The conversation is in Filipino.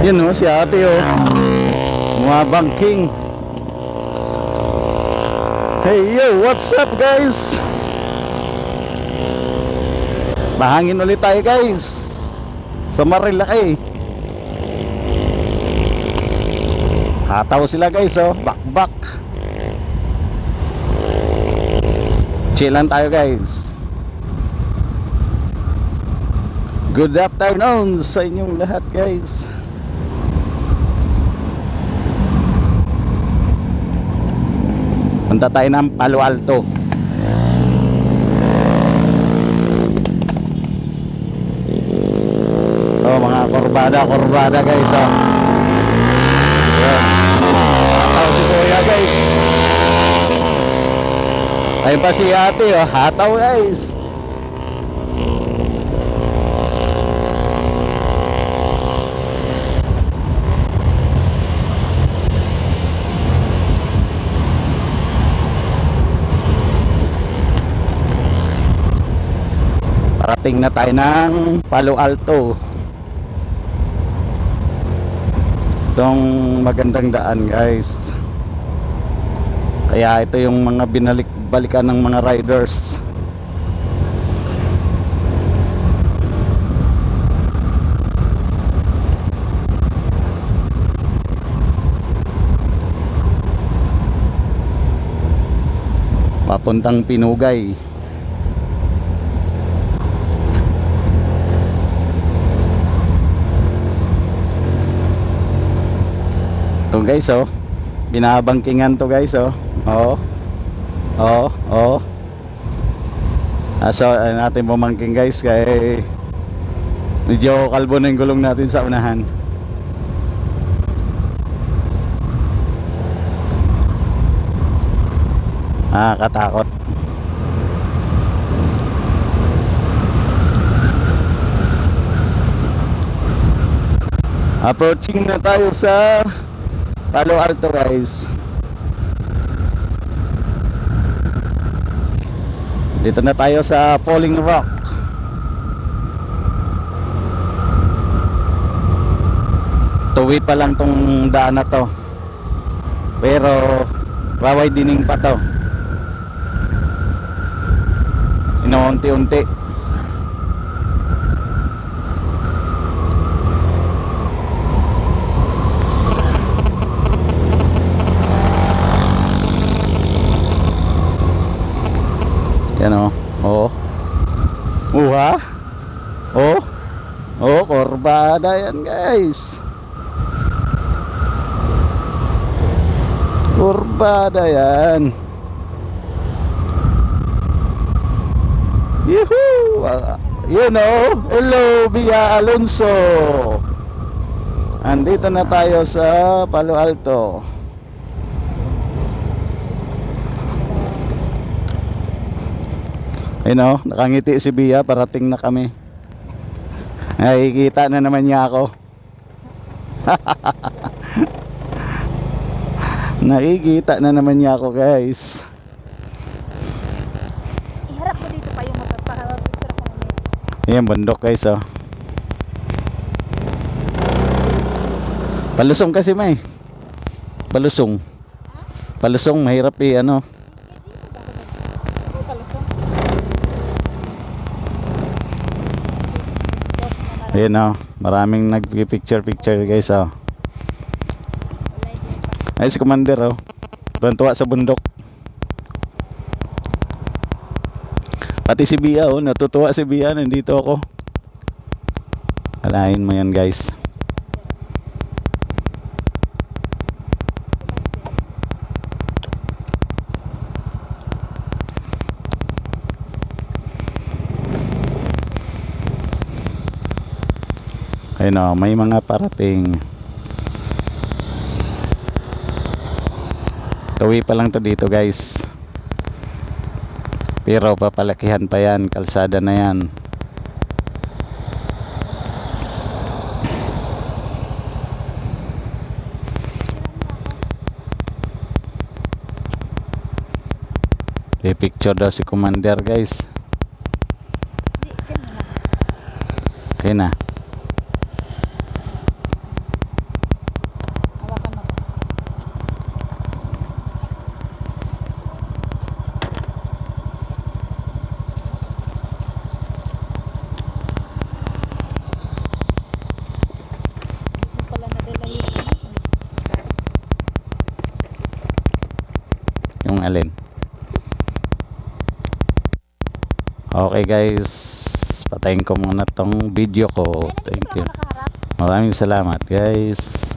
Yun o, si ate o. Bangking. Hey yo, what's up guys? Mahangin ulit tayo guys sa Marilaki. Hataw sila guys oh, bakbak. Chillan tayo guys. Good afternoon sa inyong lahat guys. Punta tayo ng Palo Alto. Oh, mga kurbada guys oh. Hataw si kuya guys. Ayun pa si ate oh, hataw guys. Parating na tayo ng Palo Alto. Itong magandang daan guys. Kaya ito yung mga balikan ng mga riders. Papuntang Pinugay. Ito guys oh, binabangkingan to guys oh. So natin pumangking guys kay medyo kalbo na yung gulong natin sa unahan. Katakot. Approaching na tayo sa Palo Alto guys. Dito na tayo sa Falling Rock. Tuwi pa lang tong daan na to, pero wawidening pa to. Inuunti-unti. Yan oh. Ha? Kurbada yan guys. Kurbada yan. Yuhuu! Hello Bia Alonso. Andito na tayo sa Palo Alto. Ayun nakangiti si Bia, parating na kami. Nakikita na naman niya ako. Nakikita na naman niya ako guys. Iharap mo dito pa yung motor para picture ako namin. Ayan, bundok guys oh. Palusong kasi may. Palusong mahirap ano. Ayan maraming nagpipicture guys oh. Ay si Commander oh, tuwa sa bundok. Pati si Bia oh, natutuwa si Bia, nandito ako. Alain mo yan guys. Ayun may mga parating. Tuwi pa lang to dito guys, pero papalakihan pa yan, kalsada na yan. I-picture daw si Commander guys. Okay na. alin? Okay guys, patayin ko muna tong video ko. Thank you. Nakaharap. Maraming salamat guys.